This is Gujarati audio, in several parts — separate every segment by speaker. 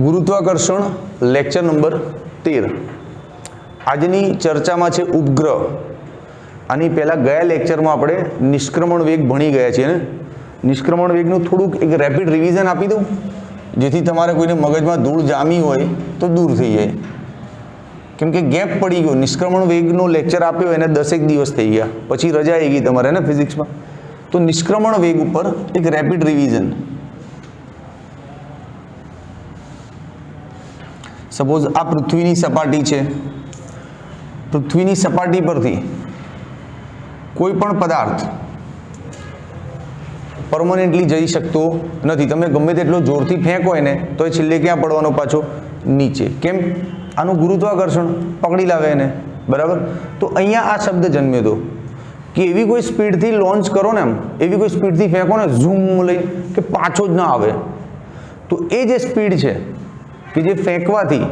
Speaker 1: ગુરુત્વાકર્ષણ લેક્ચર નંબર 13 આજની ચર્ચામાં છે ઉપગ્રહ। આની પહેલાં ગયા લેક્ચરમાં આપણે નિષ્ક્રમણ વેગ ભણી ગયા છીએ ને। નિષ્ક્રમણ વેગનું થોડુંક એક રેપિડ રિવિઝન આપી દઉં જેથી તમારે કોઈને મગજમાં ધૂળ જામી હોય તો દૂર થઈ જાય, કેમ કે ગેપ પડી ગયો। નિષ્ક્રમણ વેગનો લેક્ચર આપ્યો એને 10 દિવસ થઈ ગયા, પછી રજા આવી ગઈ તમારે ને ફિઝિક્સમાં। તો નિષ્ક્રમણ વેગ ઉપર એક રેપિડ રિવિઝન। સપોઝ આ પૃથ્વીની સપાટી છે, પૃથ્વીની સપાટી પરથી કોઈ પણ પદાર્થ પરમનન્ટલી જઈ શકતો નથી। તમે ગમે તેટલો જોરથી ફેંકો એને તો એ છેલ્લે ક્યાં પડવાનો? પાછો નીચે। કેમ? આનું ગુરુત્વાકર્ષણ પકડી લાવે એને, બરાબર। તો અહીંયા આ શબ્દ જન્મ્યો હતો કે એવી કોઈ સ્પીડથી લોન્ચ કરો ને, એમ એવી કોઈ સ્પીડથી ફેંકો ને ઝૂમ લઈ કે પાછો જ ના આવે, તો એ જે સ્પીડ છે કે જે ફેંકવાથી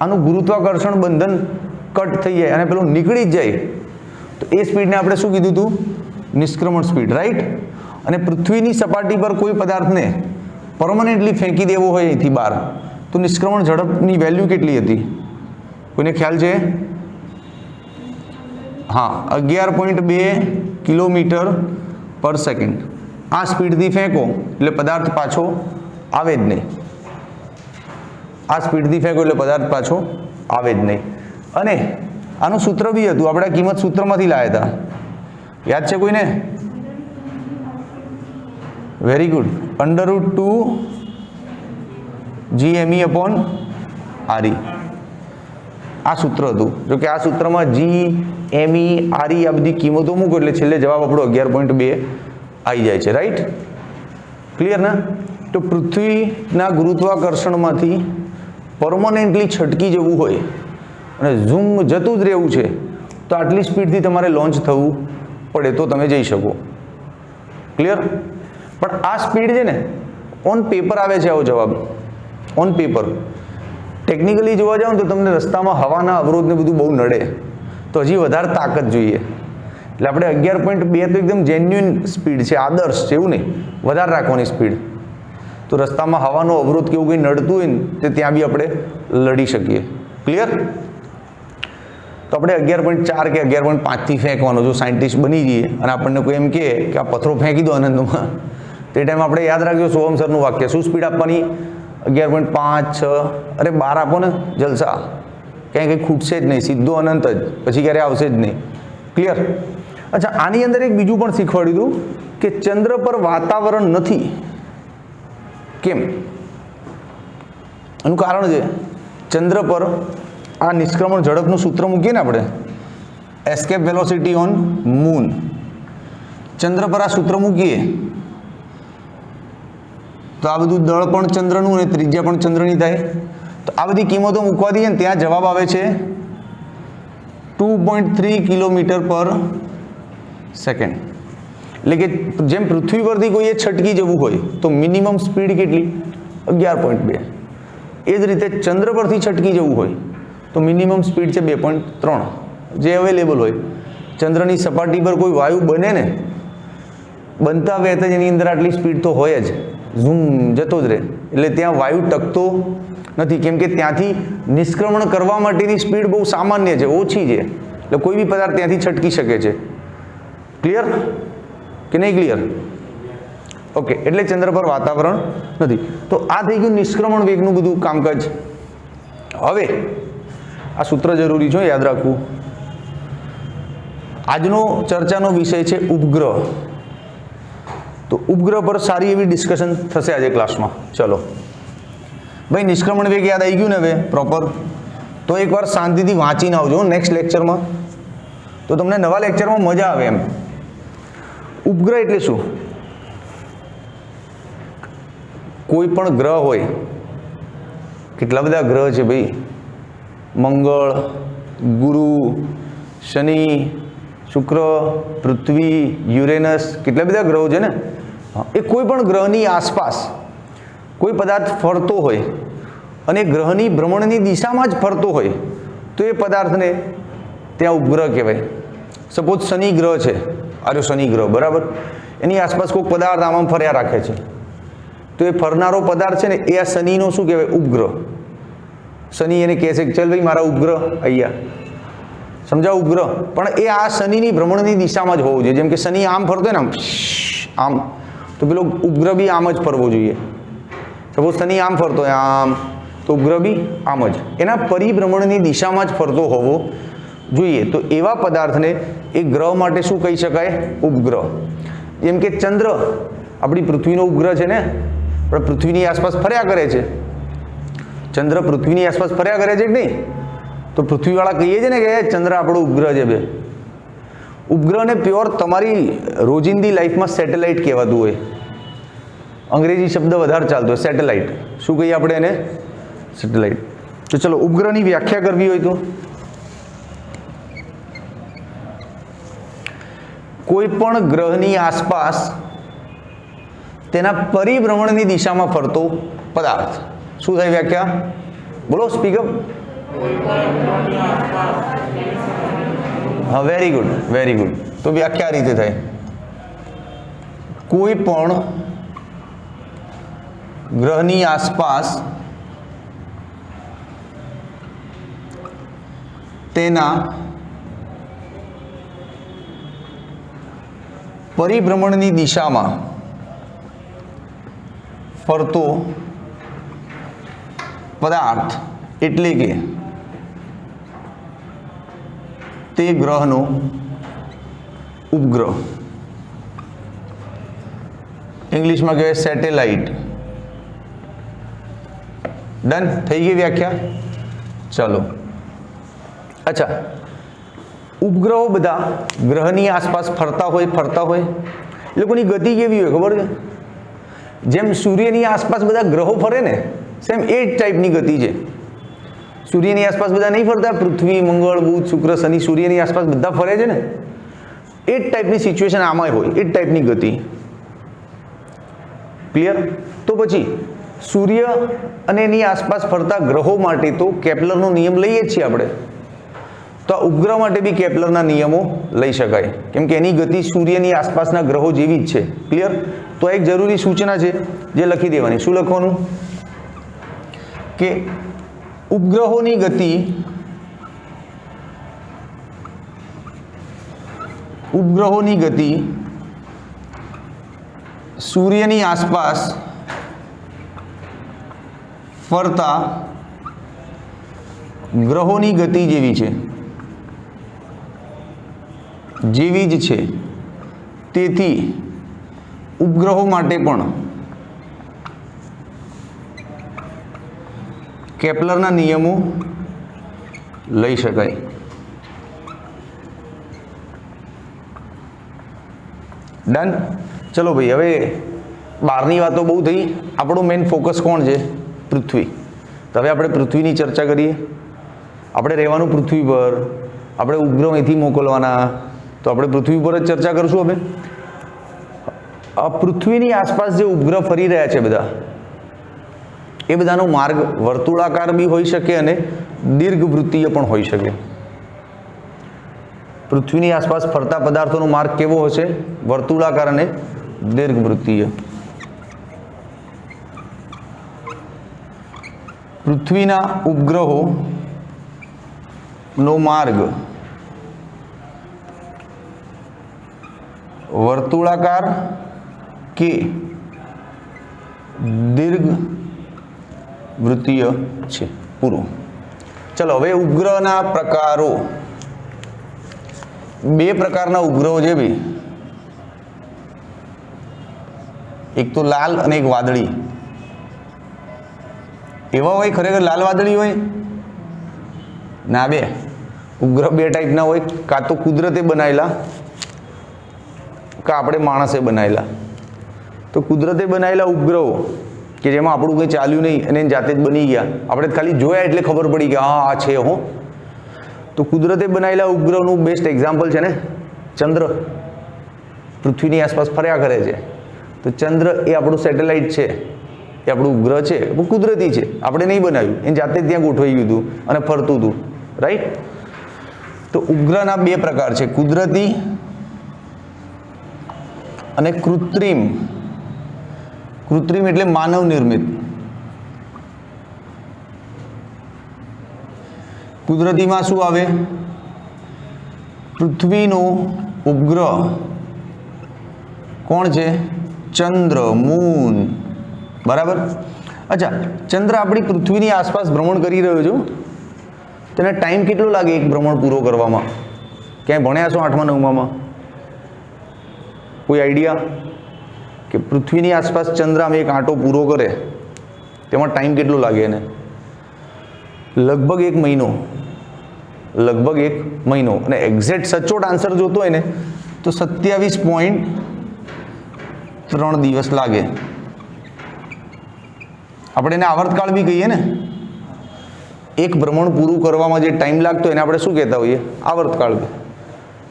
Speaker 1: આનું ગુરુત્વાકર્ષણ બંધન કટ થઈ જાય અને પેલું નીકળી જ જાય, તો એ સ્પીડને આપણે શું કીધું હતું? નિષ્ક્રમણ સ્પીડ, રાઈટ। અને પૃથ્વીની સપાટી પર કોઈ પદાર્થને પરમનન્ટલી ફેંકી દેવો હોય અહીંથી બહાર, તો નિષ્ક્રમણ ઝડપની વેલ્યુ કેટલી હતી? કોઈને ખ્યાલ છે? હા, 11.2 કિલોમીટર પર સેકન્ડ। આ સ્પીડથી ફેંકો એટલે પદાર્થ પાછો આવે જ નહીં। આ સ્પીડથી ફેંકો એટલે પદાર્થ પાછો આવે જ નહીં। અને આનું સૂત્ર બી હતું, આપણે કિંમત સૂત્રમાંથી લાવ્યા હતા, યાદ છે કોઈને? વેરી ગુડ, √2 GME/RE આ સૂત્ર હતું। જો કે આ સૂત્રમાં G, ME, RE આ બધી કિંમતો મૂકો એટલે છેલ્લે જવાબ આપણો 11.2 આવી જાય છે, રાઈટ? ક્લિયર ને? તો પૃથ્વીના ગુરુત્વાકર્ષણમાંથી પરમનન્ટલી છટકી જવું હોય અને ઝૂમ જતું જ રહેવું છે તો આટલી સ્પીડથી તમારે લોન્ચ થવું પડે તો તમે જઈ શકો। ક્લિયર? પણ આ સ્પીડ છે ને ઓન પેપર આવે છે આવો જવાબ, ઓન પેપર। ટેકનિકલી જોવા જાવ તો તમને રસ્તામાં હવાના અવરોધને બધું બહુ નડે, તો હજી વધારે તાકાત જોઈએ। એટલે આપણે 11.2 તો એકદમ જેન્યુઇન સ્પીડ છે, આદર્શ છે, એવું નહીં, વધારે રાખવાની સ્પીડ। તો રસ્તામાં હવાનો અવરોધ કેવું કંઈ નડતું હોય ને તે ત્યાં બી આપણે લડી શકીએ। ક્લિયર? તો આપણે 11.4 કે 11.5થી ફેંકવાનો, જો સાયન્ટિસ્ટ બની જઈએ અને આપણને કોઈ એમ કહે કે આ પથ્થરો ફેંકી દો આનંદમાં, તે ટાઈમ આપણે યાદ રાખજો સોહમ સરનું વાક્ય, શું સ્પીડ આપવાની? 11.5, 6, અરે 12 આપો ને, જલસા। ક્યાંય કંઈ ખૂટશે જ નહીં, સીધો અનંત જ, પછી ક્યારે આવશે જ નહીં। ક્લિયર? અચ્છા, આની અંદર એક બીજું પણ શીખવાડ્યું હતું કે ચંદ્ર પર વાતાવરણ નથી। કેમ? એનું કારણ છે, ચંદ્ર પર આ નિષ્ક્રમણ ઝડપનું સૂત્ર મૂકીએ ને આપણે, એસ્કેપ વેલોસિટી ઓન મૂન, ચંદ્ર પર આ સૂત્ર મૂકીએ તો આ બધું દળ પણ ચંદ્રનું અને ત્રિજ્યા પણ ચંદ્રની થાય। તો આ બધી કિંમતો મૂકવા દઈએ ને ત્યાં જવાબ આવે છે 2.3 કિલોમીટર પર સેકન્ડ। એટલે કે જેમ પૃથ્વી પરથી કોઈએ છટકી જવું હોય તો મિનિમમ સ્પીડ કેટલી? 11.2। એ જ રીતે ચંદ્ર પરથી છટકી જવું હોય તો મિનિમમ સ્પીડ છે 2.3 જે અવેલેબલ હોય। ચંદ્રની સપાટી પર કોઈ વાયુ બને ને, બનતા વહેતા જ એની અંદર આટલી સ્પીડ તો હોય જ, ઝૂમ જતો જ રહે, એટલે ત્યાં વાયુ ટકતો નથી, કેમ કે ત્યાંથી નિષ્ક્રમણ કરવા માટેની સ્પીડ બહુ સામાન્ય છે, ઓછી છે, એટલે કોઈ બી પદાર્થ ત્યાંથી છટકી શકે છે। ક્લિયર કે નહીં ક્લિયર? ઓકે, એટલે ચંદ્ર પર વાતાવરણ નથી। તો આ થઈ ગયું નિષ્ક્રમણ વેગનું બધું કામકાજ। હવે આ સૂત્ર જરૂરી છે, યાદ રાખવું। આજનો ચર્ચાનો વિષય છે ઉપગ્રહ। તો ઉપગ્રહ પર સારી એવી ડિસ્કશન થશે આજે ક્લાસમાં। ચલો ભાઈ, નિષ્ક્રમણ વેગ યાદ આવી ગયું ને હવે પ્રોપર? તો એકવાર શાંતિથી વાંચીને આવજો નેક્સ્ટ લેક્ચરમાં, તો તમને નવા લેક્ચરમાં મજા આવે એમ। ઉપગ્રહ એટલે શું? કોઈ પણ ગ્રહ હોય, કેટલા બધા ગ્રહ છે ભાઈ, મંગળ, ગુરુ, શનિ, શુક્ર, પૃથ્વી, યુરેનસ, કેટલા બધા ગ્રહો છે ને। એ કોઈ પણ ગ્રહની આસપાસ કોઈ પદાર્થ ફરતો હોય અને ગ્રહની ભ્રમણની દિશામાં જ ફરતો હોય તો એ પદાર્થને ત્યાં ઉપગ્રહ કહેવાય। સપોઝ શનિ ગ્રહ છે, આર્યો શનિ ગ્રહ, બરાબર, એની આસપાસ કોઈ પદાર્થ આમ ફર્યા રાખે છે, તો એ ફરનારો પદાર્થ છે ને એ આ શનિનો શું કહેવાય? ઉપગ્રહ. શનિ એને કહે છે કે ચાલ ભાઈ મારા ઉપગ્રહ અહીંયા, સમજાવ? ઉપગ્રહ. પણ એ આ શનિની ભ્રમણની દિશામાં જ હોવો જોઈએ. જેમ કે શનિ આમ ફરતો હોય ને આમ, તો પેલો ઉપગ્રહ બી આમ જ ફરવો જોઈએ. સપોઝ શનિ આમ ફરતો હોય આમ, તો ઉપગ્રહ બી આમ જ એના પરિભ્રમણની દિશામાં જ ફરતો હોવો જોઈએ. તો એવા પદાર્થને એ ગ્રહ માટે શું કહી શકાય? ઉપગ્રહ. જેમ કે ચંદ્ર આપણી પૃથ્વીનો ઉપગ્રહ છે ને, પણ પૃથ્વીની આસપાસ ફર્યા કરે છે. ચંદ્ર પૃથ્વીની આસપાસ ફર્યા કરે છે કે નહીં? તો પૃથ્વીવાળા કહીએ છે ને કે ચંદ્ર આપણો ઉપગ્રહ છે. બે ઉપગ્રહને પ્યોર તમારી રોજિંદી લાઈફમાં સેટેલાઇટ કહેવાતું હોય. અંગ્રેજી શબ્દ વધારે ચાલતો હોય સેટેલાઇટ. શું કહીએ આપણે એને? સેટેલાઇટ. તો ચલો ઉપગ્રહની વ્યાખ્યા કરવી હોય તો કોઈ પણ ગ્રહની આસપાસ તેના પરિભ્રમણની દિશામાં ફરતો પદાર્થ. શું થાય વ્યાખ્યા? બોલો, સ્પીકઅપ. હા, વેરી ગુડ, વેરી ગુડ. તો વ્યાખ્યા આ રીતે થાય: કોઈ પણ ગ્રહની આસપાસ તેના પરિભ્રમણની દિશામાં ફરતો પદાર્થ એટલે કે તે ગ્રહનો ઉપગ્રહ. ઇંગ્લિશમાં કહેવાય સેટેલાઇટ. ડન થઈ ગઈ વ્યાખ્યા. ચલો, અચ્છા, ઉપગ્રહો બધા ગ્રહની આસપાસ ફરતા હોય એ લોકોની ગતિ કેવી હોય ખબર છે? જેમ સૂર્યની આસપાસ બધા ગ્રહો ફરે ને, સેમ એ જ ટાઈપની ગતિ છે. સૂર્યની આસપાસ બધા નહીં ફરતા? પૃથ્વી, મંગળ, બુધ, શુક્ર, શનિ સૂર્યની આસપાસ બધા ફરે છે ને, એ જ ટાઈપની સિચ્યુએશન આમાંય હોય, એ જ ટાઈપની ગતિ. ક્લિયર? તો પછી સૂર્ય અને એની આસપાસ ફરતા ગ્રહો માટે તો કેપ્લરનો નિયમ લઈએ જ છીએ આપણે. તો આ ઉપગ્રહ માટે બી કેપ્લરના નિયમો લઈ શકાય, કેમ કે એની ગતિ સૂર્યની આસપાસના ગ્રહો જેવી જ છે. ક્લિયર? તો એક જરૂરી સૂચના છે જે લખી દેવાની. શું લખવાનું? કે ઉપગ્રહોની ગતિ સૂર્યની આસપાસ ફરતા ગ્રહોની ગતિ જેવી જ છે. તેથી ઉપગ્રહો માટે પણ કેપ્લરના નિયમો લઈ શકાય. ડન. ચલો ભાઈ, હવે બહારની વાતો બહુ થઈ. આપણો મેઇન ફોકસ કોણ છે? પૃથ્વી. તો હવે આપણે પૃથ્વીની ચર્ચા કરીએ. આપણે રહેવાનું પૃથ્વી પર, આપણે ઉપગ્રહ અહીંથી મોકલવાના, તો આપણે પૃથ્વી પર જ ચર્ચા કરશું. હવે આ પૃથ્વીની આસપાસ જે ઉપગ્રહ ફરી રહ્યા છે બધા, એ બધાનો માર્ગ વર્તુળાકાર બી હોઈ શકે અને દીર્ઘવૃત્તીય પણ હોઈ શકે. પૃથ્વીની આસપાસ ફરતા પદાર્થોનો માર્ગ કેવો હશે? વર્તુળાકાર અને દીર્ઘવૃત્તીય. પૃથ્વીના ઉપગ્રહોનો માર્ગ વર્તુળાકાર કે દીર્ઘવૃત્તીય છે. પૂરું. ચલો, હવે ઉપગ્રહના પ્રકારો. બે પ્રકારના ઉપગ્રહો છે ભાઈ, એક તો લાલ અને એક વાદળી. એવા હોય ખરેખર લાલ વાદળી હોય ના? બે ઉપગ્રહ બે ટાઈપના હોય, કાં તો કુદરતે બનાવેલા, કાં આપણે માણસે બનાવેલા. તો કુદરતે બનાવેલા ઉપગ્રહો કે જેમાં આપણું કંઈ ચાલ્યું નહીં અને જાતે જ બની ગયા, આપણે ખાલી જોયા એટલે ખબર પડી કે હા આ છે. હો, તો કુદરતે બનાવેલા ઉપગ્રહનું બેસ્ટ એક્ઝામ્પલ છે ને ચંદ્ર. પૃથ્વીની આસપાસ ફર્યા કરે છે. તો ચંદ્ર એ આપણું સેટેલાઇટ છે, એ આપણું ઉપગ્રહ છે, કુદરતી છે, આપણે નહીં બનાવ્યું, એને જાતે જ ત્યાં ગોઠવાઈ ગયું હતું અને ફરતું હતું. રાઈટ? તો ઉપગ્રહના બે પ્રકાર છે, કુદરતી અને કૃત્રિમ કૃત્રિમ એટલે માનવ નિર્મિત. કુદરતીમાં શું આવે? પૃથ્વીનો ઉપગ્રહ કોણ છે? ચંદ્ર, મૂન. બરાબર. અચ્છા, ચંદ્ર આપણી પૃથ્વીની આસપાસ ભ્રમણ કરી રહ્યો છે. તેને ટાઈમ કેટલો લાગે એક ભ્રમણ પૂરો કરવામાં? ક્યાંય ભણ્યા છો 8મા 9મામાં? કોઈ આઈડિયા કે પૃથ્વીની આસપાસ ચંદ્ર આમ એક આંટો પૂરો કરે તેમાં ટાઈમ કેટલો લાગે એને? લગભગ 1 મહિનો. લગભગ 1 મહિનો. અને એક્ઝેક્ટ સચોટ આન્સર જોતો હોય ને તો 27.3 દિવસ લાગે. આપણે એને આવર્તકાળ બી કહીએ ને. એક ભ્રમણ પૂરું કરવામાં જે ટાઈમ લાગતો એને આપણે શું કહેતા હોઈએ? આવર્તકાળ.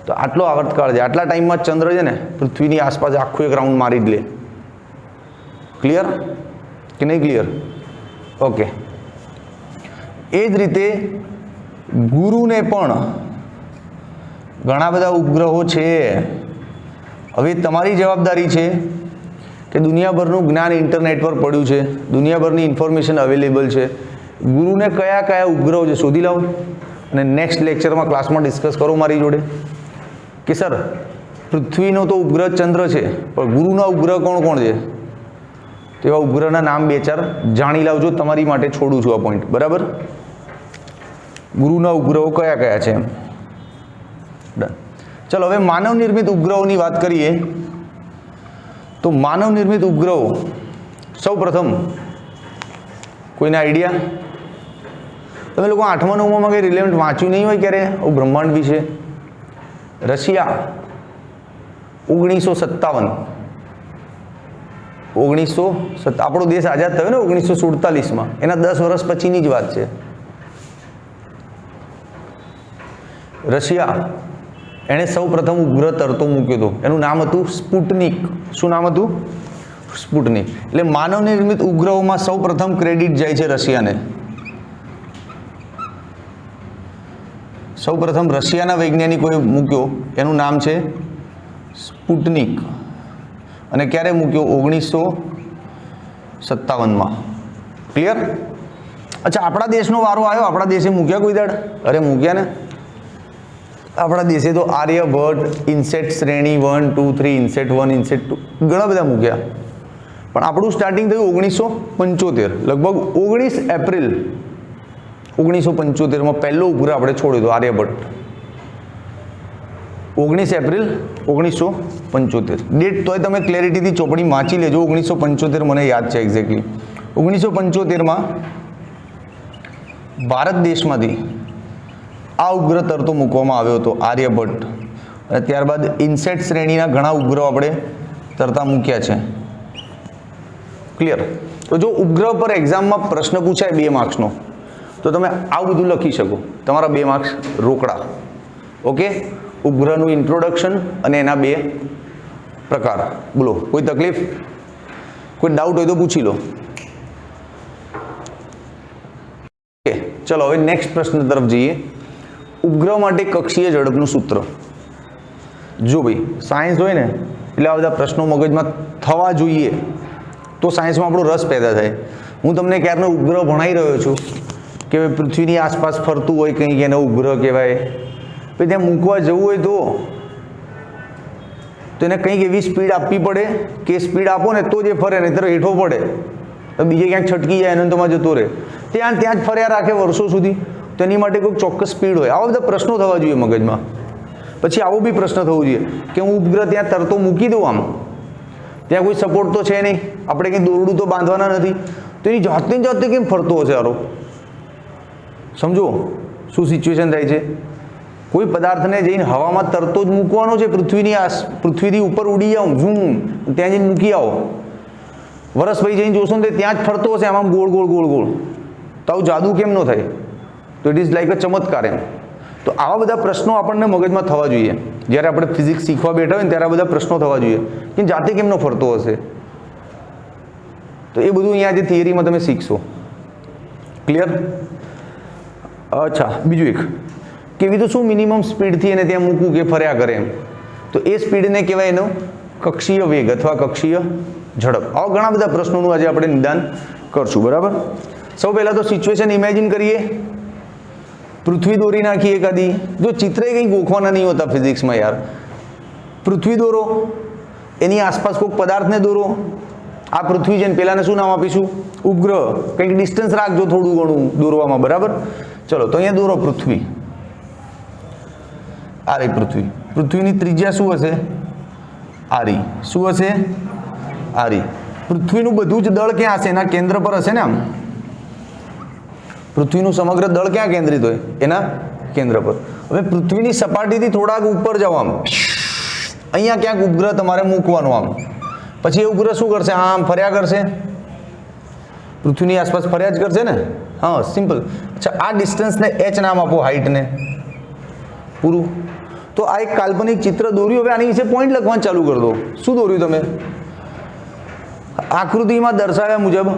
Speaker 1: તો આટલો આવર્તકાળ છે. આટલા ટાઈમમાં ચંદ્ર છે ને પૃથ્વીની આસપાસ આખું એક રાઉન્ડ મારી જ લે. ક્લિયર કે નહીં ક્લિયર? ઓકે. એ જ રીતે ગુરુને પણ ઘણા બધા ઉપગ્રહો છે. હવે તમારી જવાબદારી છે કે દુનિયાભરનું જ્ઞાન ઇન્ટરનેટ પર પડ્યું છે, દુનિયાભરની ઇન્ફોર્મેશન અવેલેબલ છે. ગુરુને કયા કયા ઉપગ્રહો છે શોધી લાવો અને નેક્સ્ટ લેક્ચરમાં ક્લાસમાં ડિસ્કસ કરો મારી જોડે કે સર પૃથ્વીનો તો ઉપગ્રહ ચંદ્ર છે પણ ગુરુના ઉપગ્રહ કોણ કોણ છે? તેવા ઉપગ્રહના નામ 2-4 જાણી લાવજો. તમારી માટે છોડું છું આ પોઈન્ટ. બરાબર. ગુરુના ઉપગ્રહો કયા કયા છે? ડન. ચલો હવે માનવ નિર્મિત ઉપગ્રહોની વાત કરીએ. તો માનવ નિર્મિત ઉપગ્રહો સૌ પ્રથમ કોઈને આઈડિયા? તમે લોકો 8મા 9મામાં કંઈ રિલેવન્ટ વાંચ્યું નહીં હોય ક્યારે બ્રહ્માંડ વિશે? રશિયા 1957 આપણો દેશ આઝાદ થયો ને 1947માં, એના 10 વર્ષ પછીની જ વાત છે. રશિયા એણે સૌ પ્રથમ ઉપગ્રહ તરતો મૂક્યો હતો. એનું નામ હતું સ્પુટનિક. શું નામ હતું? સ્પુટનિક. એટલે માનવ નિર્મિત ઉપગ્રહોમાં સૌ પ્રથમ ક્રેડિટ જાય છે રશિયાને. સૌ પ્રથમ રશિયાના વૈજ્ઞાનિકોએ મૂક્યો, એનું નામ છે સ્પુટનિક. અને ક્યારે મૂક્યો? 1957માં. ક્લિયર? અચ્છા, આપણા દેશનો વારો આવ્યો. આપણા દેશે મૂક્યા કોઈ દાડ? અરે મૂક્યા ને. આપણા દેશે તો આર્યભટ્ટ, ઇન્સેટ શ્રેણી 1, 2, 3, ઇન્સેટ 1, ઇન્સેટ 2 ઘણા બધા મૂક્યા. પણ આપણું સ્ટાર્ટિંગ થયું 1975. લગભગ 19 એપ્રિલ 1975માં પહેલો ઉપગ્રહ આપણે છોડ્યો હતો આર્યભટ્ટ. 19 એપ્રિલ 1975 ડેટ તોય તમે ક્લેરિટીથી ચોપડી વાંચી લેજો. 1975 મને યાદ છે એક્ઝેક્ટલી. 1975માં ભારત દેશમાંથી આ ઉપગ્રહ તરતો મૂકવામાં આવ્યો હતો આર્યભટ્ટ. અને ત્યારબાદ ઇન્સેટ શ્રેણીના ઘણા ઉપગ્રહો આપણે તરતા મૂક્યા છે. ક્લિયર? તો જો ઉપગ્રહ પર એક્ઝામમાં પ્રશ્ન પૂછાય 2 માર્ક્સનો તો તમે આવું બધું લખી શકો. તમારા 2 માર્ક્સ રોકડા. ઓકે. ઉપગ્રહનું ઇન્ટ્રોડક્શન અને એના 2 પ્રકાર. બોલો, કોઈ તકલીફ? કોઈ ડાઉટ હોય તો પૂછી લો. ઓકે, ચલો હવે નેક્સ્ટ પ્રશ્ન તરફ જઈએ. ઉપગ્રહ માટે કક્ષીય ઝડપનું સૂત્ર. જો ભાઈ સાયન્સ હોય ને એટલે આ બધા પ્રશ્નો મગજમાં થવા જોઈએ તો સાયન્સમાં આપણો રસ પેદા થાય. હું તમને ક્યારનો ઉપગ્રહ ભણાવી રહ્યો છું કે પૃથ્વીની આસપાસ ફરતું હોય કંઈક એને ઉપગ્રહ કહેવાય. પછી ત્યાં મૂકવા જવું હોય તો એને કંઈક એવી સ્પીડ આપવી પડે કે સ્પીડ આપો ને તો જ એ ફરે, નહીં તો હેઠો પડે, બીજે ક્યાંક છટકી જાય અનંતમાં જતો રહે. ત્યાં જ ફર્યા રાખે વર્ષો સુધી. તો એની માટે કોઈક ચોક્કસ સ્પીડ હોય. આવા બધા પ્રશ્નો થવા જોઈએ મગજમાં. પછી આવો બી પ્રશ્ન થવો જોઈએ કે હું ઉપગ્રહ ત્યાં તરતો મૂકી દઉં, આમ ત્યાં કોઈ સપોર્ટ તો છે નહીં, આપણે કંઈ દોરડું તો બાંધવાના નથી, તો એની જાતે કેમ ફરતો હશે? આરો સમજો શું સિચ્યુએશન થાય છે. કોઈ પદાર્થને જઈને હવામાં તરતો જ મૂકવાનો છે, પૃથ્વીથી ઉપર ઉડી જાઓ, ઝૂમ ત્યાં જઈને મૂકી આવો, વરસ પછી જઈને જોશો ને ત્યાં જ ફરતો હશે આમાં ગોળ ગોળ ગોળ ગોળ. તો આવું જાદુ કેમ ન થાય? તો ઇટ ઇઝ લાઈક અ ચમત્કાર એમ. તો આવા બધા પ્રશ્નો આપણને મગજમાં થવા જોઈએ. જ્યારે આપણે ફિઝિક્સ શીખવા બેઠા હોય ને ત્યારે આ બધા પ્રશ્નો થવા જોઈએ કે જાતે કેમ ન ફરતો હશે. તો એ બધું અહીંયા જે થિયરીમાં તમે શીખશો. ક્લિયર? અચ્છા, બીજું એક કેવી તો શું મિનિમમ સ્પીડથી એને ત્યાં મૂકવું કે ફર્યા કરે એમ. તો એ સ્પીડને કહેવાય એનો કક્ષીય વેગ અથવા કક્ષીય ઝડપ. આવા ઘણા બધા પ્રશ્નોનું આજે આપણે નિદાન કરશું. બરાબર. સૌ પહેલાં તો સિચ્યુએશન ઇમેજિન કરીએ. પૃથ્વી દોરી નાખીએ એકાદી. જો ચિત્ર કંઈ ગોખવાના નહીં હોતા ફિઝિક્સમાં યાર. પૃથ્વી દોરો, એની આસપાસ કોઈક પદાર્થને દોરો. આ પૃથ્વી છે ને પેલાને શું નામ આપીશું? ઉપગ્રહ. કંઈક ડિસ્ટન્સ રાખજો થોડું ઘણું દોરવામાં. બરાબર. ચલો તો અહીંયા દોરો પૃથ્વી. આ રહી પૃથ્વી. પૃથ્વીની ત્રિજ્યા શું હશે? આરી. શું હશે? આરી. પૃથ્વીનું બધું જ દળ ક્યાં હશે? એના કેન્દ્ર પર હશે ને. આમ પૃથ્વીનું સમગ્ર દળ ક્યાં કેન્દ્રિત હોય? એના કેન્દ્ર પર. હવે પૃથ્વીની સપાટીથી થોડાક ઉપર જાઓ આમ, અહીંયા ક્યાંક ઉપગ્રહ તમારે મૂકવાનો આમ. પછી એ ઉપગ્રહ શું કરશે? આમ ફર્યા કરશે, પૃથ્વીની આસપાસ ફર્યા જ કરશે ને. હા, સિમ્પલ. અચ્છા, આ ડિસ્ટન્સને h નામ આપો, હાઇટને. પૂરું. તો આ એક કાલ્પનિક ચિત્ર દોર્યું. હવે આની વિશે પોઈન્ટ લખવાનું ચાલુ કરી દો. શું દોર્યું તમે? આકૃતિમાં દર્શાવ્યા મુજબ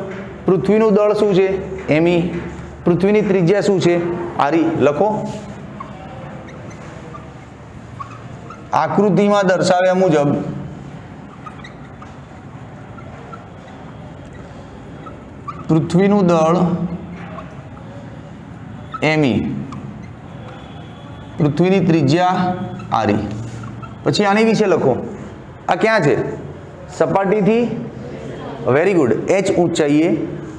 Speaker 1: પૃથ્વીનું દળ શું છે? એમી. પૃથ્વીની ત્રિજ્યા શું છે? આરી. લખો. આકૃતિમાં દર્શાવ્યા મુજબ પૃથ્વીનું દળ એમી, પૃથ્વીની ત્રિજ્યા આરી. પછી આની વિશે લખો. આ ક્યાં છે? સપાટીથી, વેરી ગુડ, h ઊંચાઈએ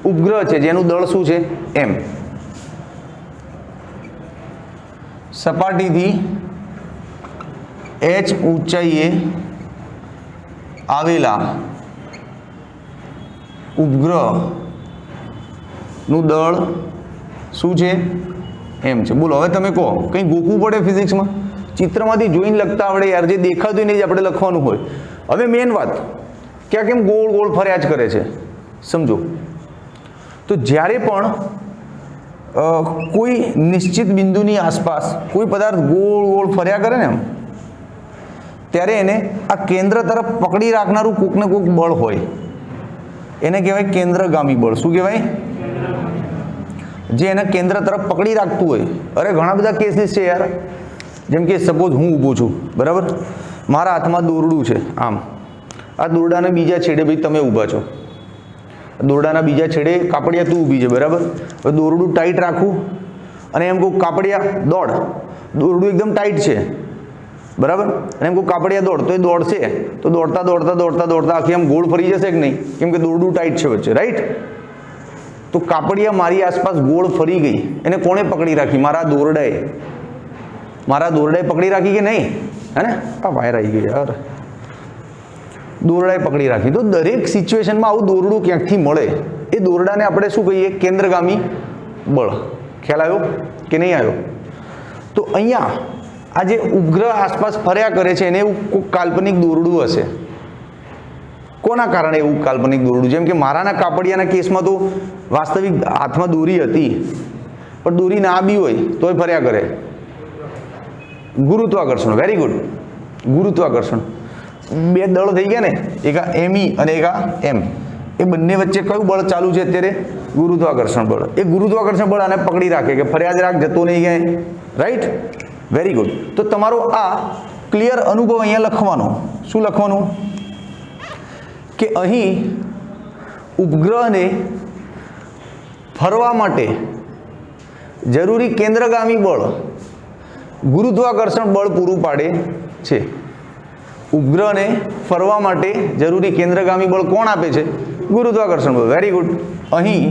Speaker 1: ઉપગ્રહ છે જેનું દળ શું છે? m. સપાટીથી h ઊંચાઈએ આવેલા ઉપગ્રહનું દળ શું છે? m છે. બોલો હવે તમે કહો, કંઈ ગોખવું પડે ફિઝિક્સમાં? ચિત્રમાંથી જોઈને લખતા આવડે યાર, જે દેખાતું નહીં જ આપણે લખવાનું હોય. હવે મેઇન વાત, ક્યાં કેમ ગોળ ગોળ ફર્યા જ કરે છે? સમજો. તો જ્યારે પણ કોઈ નિશ્ચિત બિંદુની આસપાસ કોઈ પદાર્થ ગોળ ગોળ ફર્યા કરે ને, ત્યારે એને આ કેન્દ્ર તરફ પકડી રાખનારું કોક ને કોક બળ હોય, એને કહેવાય કેન્દ્રગામી બળ. શું કહેવાય? જે એને કેન્દ્ર તરફ પકડી રાખતું હોય. અરે ઘણા બધા કેસીસ છે યાર. જેમ કે સપોઝ હું ઊભો છું, બરાબર, મારા હાથમાં દોરડું છે. આમ આ દોરડાના બીજા છેડે ભાઈ તમે ઊભા છો, દોરડાના બીજા છેડે કાપડિયા તું ઊભી છે, બરાબર. હવે દોરડું ટાઈટ રાખું અને એમ કહું કાપડિયા દોડ. દોરડું એકદમ ટાઈટ છે, બરાબર, અને એમ કહું કાપડિયા દોડ, તો એ દોડશે. તો દોડતા દોડતા દોડતા દોડતા આખી આમ ગોળ ફરી જશે કે નહીં? કેમ કે દોરડું ટાઈટ છે વચ્ચે, રાઈટ? તો કાપડિયા મારી આસપાસ ગોળ ફરી ગઈ. એને કોણે પકડી રાખી? મારા દોરડાએ. મારા દોરડાએ પકડી રાખી કે નહીં? હે ને? આ વાયર આવી ગઈ યાર. દોરડાએ પકડી રાખી. તો દરેક સિચ્યુએશનમાં આવું દોરડું ક્યાંકથી મળે. એ દોરડાને આપણે શું કહીએ? કેન્દ્રગામી બળ. ખ્યાલ આવ્યો કે નહીં આવ્યો? તો અહીંયા આ જે ઉપગ્રહ આસપાસ ફર્યા કરે છે એને એવું કોઈ કાલ્પનિક દોરડું હશે. કોના કારણે એવું કાલ્પનિક દોરડું? જેમ કે મારાના કાપડિયાના કેસમાં તો વાસ્તવિક હાથમાં દોરી હતી, પણ દોરી ના બી હોય તોય ફર્યા કરે. ગુરુત્વાકર્ષણ. વેરી ગુડ, ગુરુત્વાકર્ષણ. બે દળ થઈ ગયા ને, એક આ એમી અને એક આ એમ. એ બંને વચ્ચે કયું બળ ચાલુ છે અત્યારે? ગુરુત્વાકર્ષણ બળ. એ ગુરુત્વાકર્ષણ બળ આને પકડી રાખે કે ફરિયાદ રાખ, જતો નહીં ક્યાંય, રાઈટ? Very good. તો તમારો આ ક્લિયર અનુભવ અહીંયા લખવાનો. શું લખવાનું? કે અહીં ઉપગ્રહને ફરવા માટે જરૂરી કેન્દ્રગામી બળ ગુરુત્વાકર્ષણ બળ પૂરું પાડે છે. ઉપગ્રહને ફરવા માટે જરૂરી કેન્દ્રગામી બળ કોણ આપે છે? ગુરુત્વાકર્ષણ બળ. Very good. અહીં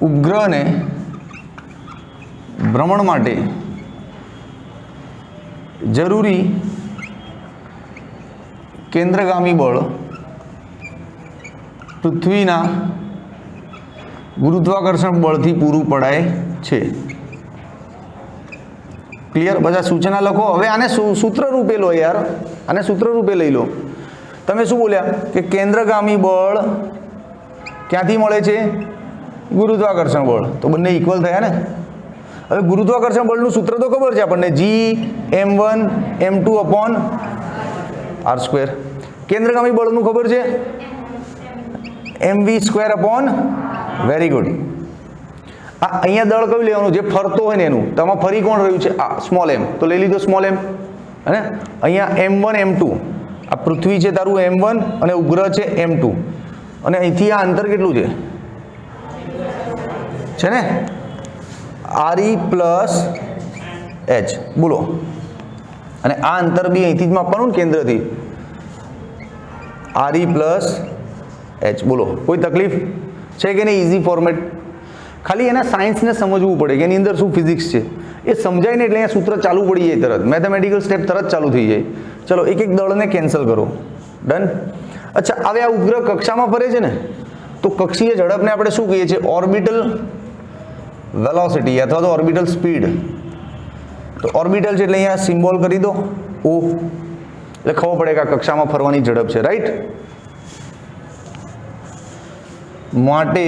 Speaker 1: ઉપગ્રહને ભ્રમણ માટે જરૂરી કેન્દ્રગામી બળ પૃથ્વીના ગુરુત્વાકર્ષણ બળથી પૂરું પડાય છે. ક્લિયર? બધા સૂચના લખો. હવે આને સૂત્ર રૂપે લો યાર, આને સૂત્ર રૂપે લઈ લો. તમે શું બોલ્યા? કે કેન્દ્રગામી બળ ક્યાંથી મળે છે? ગુરુત્વાકર્ષણ બળ. તો બંને ઇક્વલ થયા ને. હવે ગુરુત્વાકર્ષણ બળનું સૂત્ર તો ખબર છે આપણને, Gm1 m2 અપોન r². કેન્દ્રગામી બળનું ખબર છે? mv² upon. Very good. આ અહીંયા દળ કયું લેવાનું? જે ફરતો હોય ને એનું. તો આમાં ફરી કોણ રહ્યું છે? આ સ્મોલ m. તો લઈ લીધો સ્મોલ m. है अहींया m1 m2 आ पृथ्वी है तारू m1 અને ઉપગ્રહ છે m2 અને અહીંથી આ અંતર કેટલું છે ને re પ્લસ h બોલો અને આ અંતર બી અહીંથી જ માપવાનું ને કેન્દ્રથી re પ્લસ h બોલો કોઈ તકલીફ છે કે નહીં ઇઝી ફોર્મેટ ખાલી એના સાયન્સને સમજવું પડે કે એની અંદર શું ફિઝિક્સ છે એ સમજાય ને એટલે અહીંયા સૂત્ર ચાલુ પડી જાય તરત મેથેમેટિકલ સ્ટેપ તરત ચાલુ થઈ જાય ચલો એક એક દળને કેન્સલ કરો ડન અચ્છા હવે આ ઉપગ્રહ કક્ષામાં ફરે છે ને તો કક્ષીય ઝડપને આપણે શું કહીએ છીએ ઓર્બિટલ વેલોસિટી અથવા તો ઓર્બિટલ સ્પીડ તો ઓર્બિટલ છે એટલે અહીંયા સિમ્બોલ કરી દો ઓ એટલે ખબર પડે કે આ કક્ષામાં ફરવાની ઝડપ છે રાઈટ માટે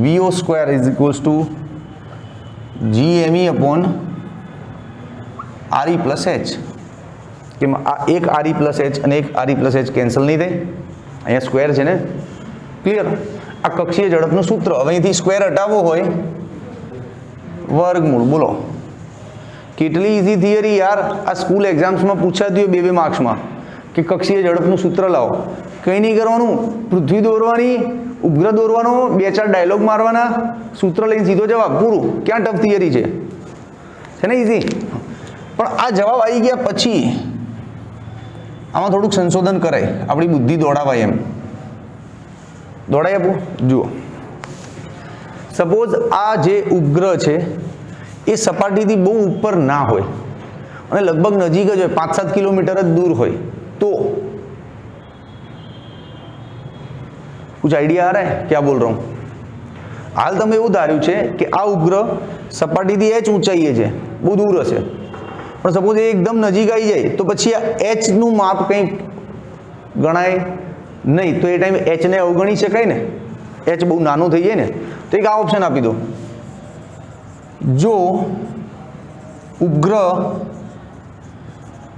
Speaker 1: vo square is equals to gme upon re plus h કે આ એક re પ્લસ h અને એક re પ્લસ h કેન્સલ નહીં થાય અહીંયા સ્ક્વેર છે ને ક્લિયર આ કક્ષીય ઝડપનું સૂત્ર હવે અહીંથી સ્ક્વેર હટાવવો હોય વર્ગમૂળ બોલો કેટલી ઈઝી થિયરી યાર આ સ્કૂલ એક્ઝામ્સમાં પૂછાતી હોય 2 માર્ક્સમાં કે કક્ષીય ઝડપનું સૂત્ર લાવો કંઈ નહીં કરવાનું પૃથ્વી દોરવાની ઉપગ્રહ દોરવાનો 2-4 ડાયલોગ મારવાના સૂત્ર લઈને સીધો જવાબ પૂરું ક્યાં ટફ થિયરી છે ને ઈઝી પણ આ જવાબ આવી ગયા પછી આમાં થોડુંક સંશોધન કરાય આપણી બુદ્ધિ દોડાવાય એમ દોડાય આપું જુઓ સપોઝ આ જે ઉપગ્રહ છે એ સપાટીથી બહુ ઉપર ના હોય અને લગભગ નજીક જ હોય 5-7 કિલોમીટર જ દૂર હોય तो कुछ आइडिया आ रहा है क्या बोल रहा हूँ हाल तमे एवं धार्यु छे कि आ उपग्रह सपाटीथी h ऊंचाईए छे बहु दूर हशे पण सपोज एकदम नजीक आई जाए तो पछी आ h नु माप कई गणाय नहीं तो ए टाइम h ने अवगणी शकाय ने h बहु नानु थई जाय ने तो एक आ ऑप्शन आपी दो जो उपग्रह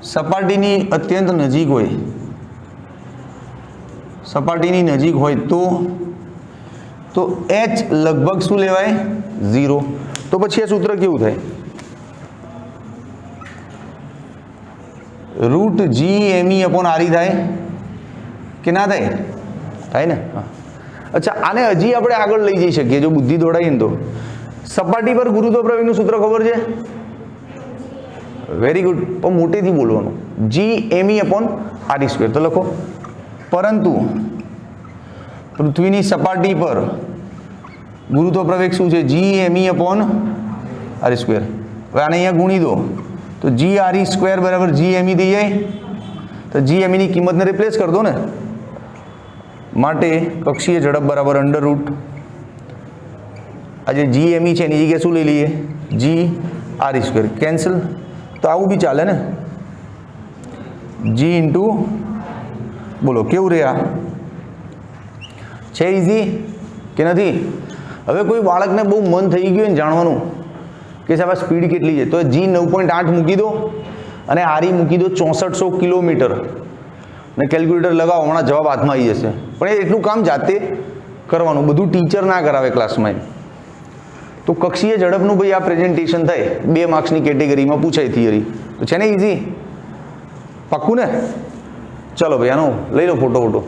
Speaker 1: सपाटीनी अत्यंत नजीक होय सपाटीनी नजीक होय तो h लगभग शू लेवाय 0 तो पछी आ सूत्र केवुं थाय रूट जी एमी अपॉन आरी थाय के ना थाय थाय ने अच्छा आने हजी आपणे आगळ लई जई शकीए जो बुद्धि दौड़ाई ने तो सपाटी पर गुरुत्व प्रवेगनुं सूत्र खबर छे वेरी गुड पर मोटे थी बोलवानुं जी एमी अपॉन आरी स्क्वेर तो लखो परंतु पृथ्वीनी सपाटी पर गुरुत्व प्रवेग शुं छे जी एमी अपॉन आरी स्क्वेर हवे आने अहींया गुणी दो तो जी आरी स्क्वेर बराबर जी एमी थई जाय तो जी एमी नी किंमत ने रिप्लेस कर दो ने माटे कक्षीय झड़प बराबर अंडर रूट आ जे जी एमी छे एनी जग्याए शुं लई लईए जी आरी स्क्वेर कैंसल तो आવું भी चाले ने जी इंटू बोलो केवुं रे आ छे इजी के नहीं हवे कोई बाळकने बहु मन थई गयुं जाणवानुं के साहेब स्पीड केटली छे तो जी 9.8 मूकी दो अने आरी मूकी दो 6400 किलोमीटर ने केल्क्युलेटर लगाओ हमणां जवाब हाथमां आई जशे पण एटलुं काम जाते करवानुं बधुं टीचर ना करावे क्लासमां तो कक्षीय झड़पनु भाई आ प्रेजेंटेशन थाय 2 मार्क्सनी केटेगरीमां पूछाय थियरी तो छे ने इजी पाक्कू ने चलो भाई आनो लई लो फोटो